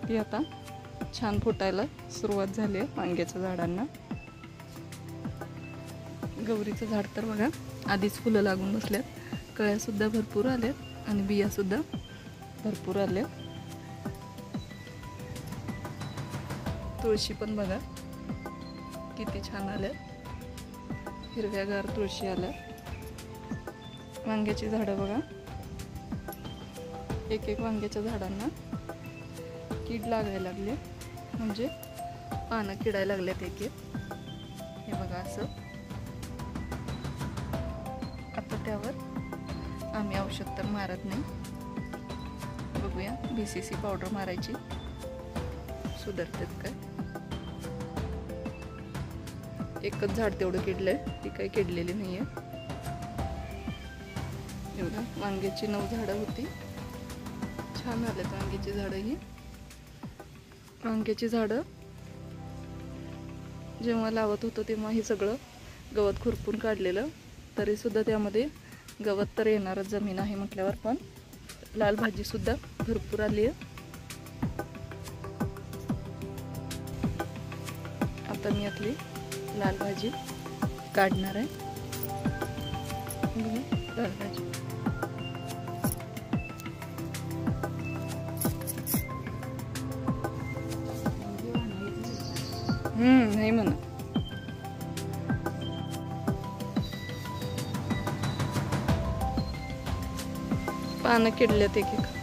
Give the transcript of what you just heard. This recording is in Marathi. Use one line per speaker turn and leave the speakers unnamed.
ती आता छान फुटायला सुरुवात झाली आहे वांग्याच्या झाडांना. गौरीचं झाड तर बघा आधीच फुलं लागून बसल्यात, कळ्यासुद्धा भरपूर आल्यात आणि बियासुद्धा भरपूर आल्यात. तुळशी पण बघा किती छान आल्यात, हिरव्यागार तुळशी आल्यात. वांग्याची झाडं बघा, एक एक वांग्याच्या झाडांना कीड लागायला लागले, म्हणजे पानं किडायला लागल्यात एक एक. हे बघा असं. आता त्यावर आम्ही औषध तर मारत नाही, बघूया BCC पावडर मारायची, सुधारतात काय. एकच झाड तेवढं किडलंय, ती काही किडलेली नाहीये. एवढं वांग्याची 9 झाडं होती, छान आलेत वांग्याची झाडं ही. वांग्याची झाडं जेव्हा लावत होतो तेव्हा हे सगळं गवत खुरपून काढलेलं, तरी सुद्धा त्यामध्ये गवत तर येणारच, जमीन आहे म्हटल्यावर. पण लाल भाजी सुद्धा भरपूर आली आहे. आता मी यातली लाल भाजी काढणार आहे. लाल भाजी नाही म्हणा, पानं किडल्यात एक एक.